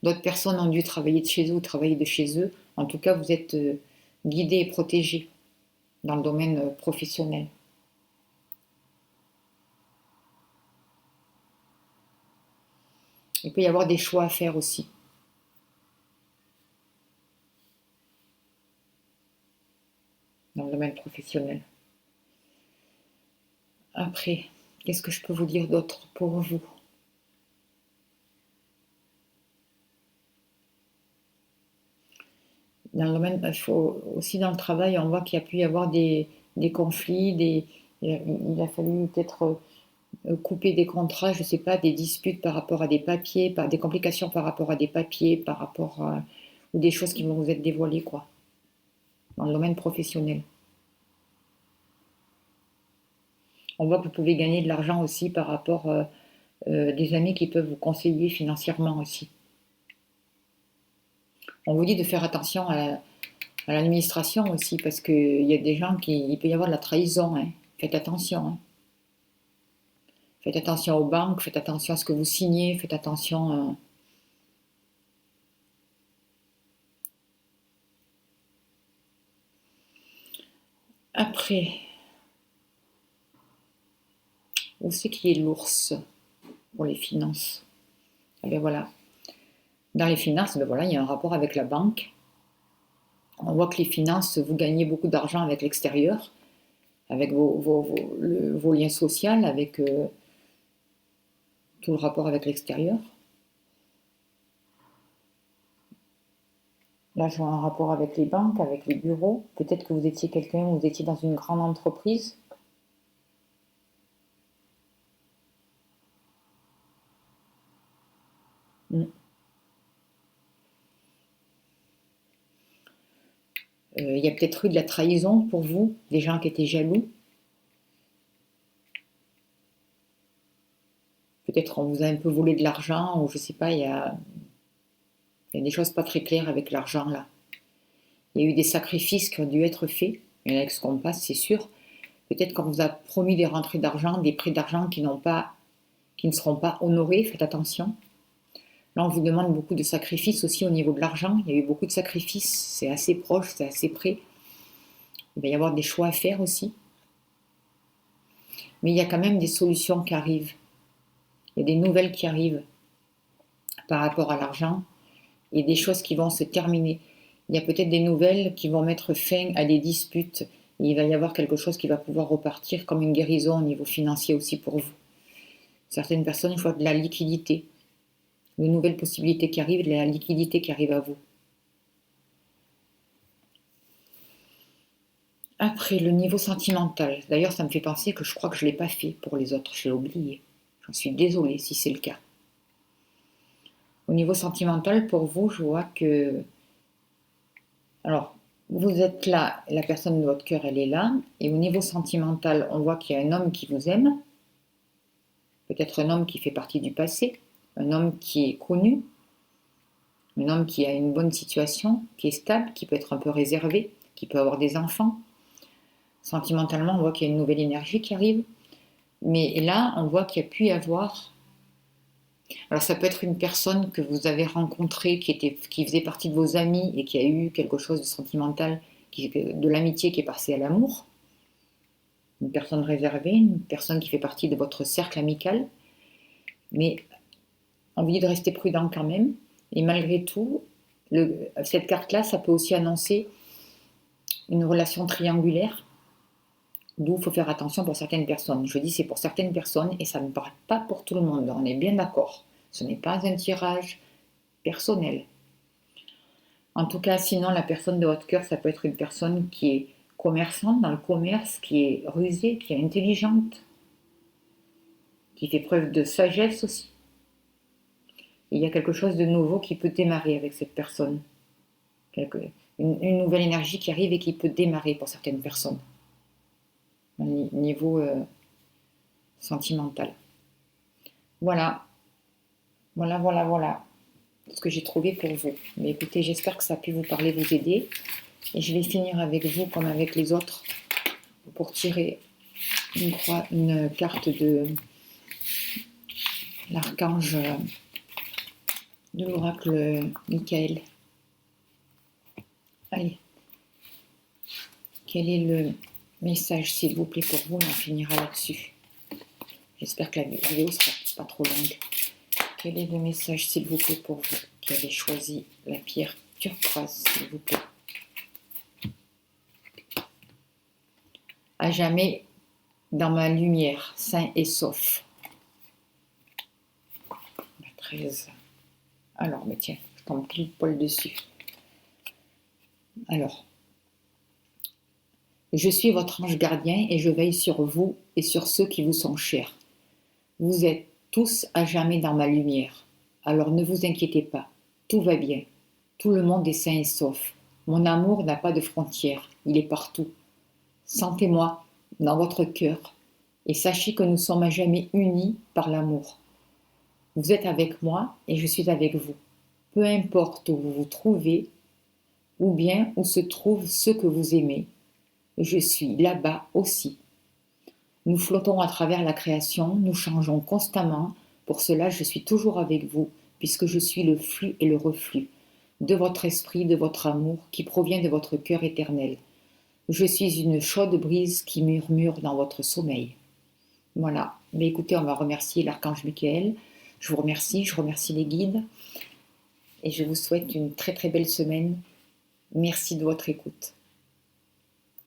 D'autres personnes ont dû travailler de chez eux ou travailler de chez eux. En tout cas, vous êtes guidés et protégés dans le domaine professionnel. Il peut y avoir des choix à faire aussi. Dans le domaine professionnel. Après, qu'est-ce que je peux vous dire d'autre pour vous? Dans le domaine, aussi dans le travail, on voit qu'il y a pu y avoir des conflits, il a fallu peut-être couper des contrats, je ne sais pas, des disputes par rapport à des papiers, des complications par rapport à des papiers, ou des choses qui vont vous être dévoilées, quoi, dans le domaine professionnel. On voit que vous pouvez gagner de l'argent aussi par rapport des amis qui peuvent vous conseiller financièrement aussi. On vous dit de faire attention à l'administration aussi, parce qu'il y a des gens il peut y avoir de la trahison, hein. Faites attention. Hein. Faites attention aux banques, faites attention à ce que vous signez, faites attention. Après, où c'est qui est l'ours pour les finances? Eh bien voilà. Dans les finances, ben voilà, il y a un rapport avec la banque. On voit que les finances, vous gagnez beaucoup d'argent avec l'extérieur, avec vos liens sociaux, avec tout le rapport avec l'extérieur. Là, je vois un rapport avec les banques, avec les bureaux. Peut-être que vous étiez quelqu'un, vous étiez dans une grande entreprise. Il y a peut-être eu de la trahison pour vous, des gens qui étaient jaloux. Peut-être on vous a un peu volé de l'argent, ou je sais pas, il y a des choses pas très claires avec l'argent là. Il y a eu des sacrifices qui ont dû être faits, et avec ce qu'on passe, c'est sûr. Peut-être qu'on vous a promis des rentrées d'argent, des prêts d'argent qui ne seront pas honorés, faites attention. Là, on vous demande beaucoup de sacrifices aussi au niveau de l'argent. Il y a eu beaucoup de sacrifices, c'est assez proche, c'est assez près. Il va y avoir des choix à faire aussi. Mais il y a quand même des solutions qui arrivent. Il y a des nouvelles qui arrivent par rapport à l'argent et des choses qui vont se terminer. Il y a peut-être des nouvelles qui vont mettre fin à des disputes. Et il va y avoir quelque chose qui va pouvoir repartir comme une guérison au niveau financier aussi pour vous. Certaines personnes voient de la liquidité, de nouvelles possibilités qui arrivent, de la liquidité qui arrive à vous. Après, le niveau sentimental. D'ailleurs, ça me fait penser que je crois que je ne l'ai pas fait pour les autres, je l'ai oublié. J'en suis désolée si c'est le cas. Au niveau sentimental, pour vous, je vois que... Alors, vous êtes là, la personne de votre cœur, elle est là. Et au niveau sentimental, on voit qu'il y a un homme qui vous aime. Peut-être un homme qui fait partie du passé. Un homme qui est connu. Un homme qui a une bonne situation, qui est stable, qui peut être un peu réservé, qui peut avoir des enfants. Sentimentalement, on voit qu'il y a une nouvelle énergie qui arrive. Mais là, on voit qu'il y a pu y avoir... Alors ça peut être une personne que vous avez rencontrée, qui faisait partie de vos amis et qui a eu quelque chose de sentimental, de l'amitié qui est passée à l'amour. Une personne réservée, une personne qui fait partie de votre cercle amical. Mais on vous dit de rester prudent quand même. Et malgré tout, cette carte-là, ça peut aussi annoncer une relation triangulaire. D'où il faut faire attention pour certaines personnes. Je dis c'est pour certaines personnes et ça ne parle pas pour tout le monde. On est bien d'accord. Ce n'est pas un tirage personnel. En tout cas, sinon, la personne de votre cœur, ça peut être une personne qui est commerçante dans le commerce, qui est rusée, qui est intelligente, qui fait preuve de sagesse aussi. Et il y a quelque chose de nouveau qui peut démarrer avec cette personne. Une nouvelle énergie qui arrive et qui peut démarrer pour certaines personnes. Au niveau sentimental. Voilà. Voilà. ce que j'ai trouvé pour vous. Mais écoutez, j'espère que ça a pu vous parler, vous aider. Et je vais finir avec vous comme avec les autres pour tirer une carte de l'archange de l'oracle Michael. Allez, quel est le message s'il vous plaît pour vous? On finira là-dessus. J'espère que la vidéo sera pas trop longue. Quel est le message s'il vous plaît pour vous qui avez choisi la pierre turquoise s'il vous plaît? À jamais dans ma lumière, sain et sauf. La 13. Alors, mais tiens, je tombe pile poil dessus. Alors, je suis votre ange gardien et je veille sur vous et sur ceux qui vous sont chers. Vous êtes tous à jamais dans ma lumière. Alors ne vous inquiétez pas, tout va bien. Tout le monde est sain et sauf. Mon amour n'a pas de frontières, il est partout. Sentez-moi dans votre cœur et sachez que nous sommes à jamais unis par l'amour. Vous êtes avec moi et je suis avec vous. Peu importe où vous vous trouvez ou bien où se trouvent ceux que vous aimez, je suis là-bas aussi. Nous flottons à travers la création, nous changeons constamment. Pour cela, je suis toujours avec vous, puisque je suis le flux et le reflux de votre esprit, de votre amour, qui provient de votre cœur éternel. Je suis une chaude brise qui murmure dans votre sommeil. Voilà. Mais écoutez, on va remercier l'archange Michael. Je remercie les guides. Et je vous souhaite une très très belle semaine. Merci de votre écoute.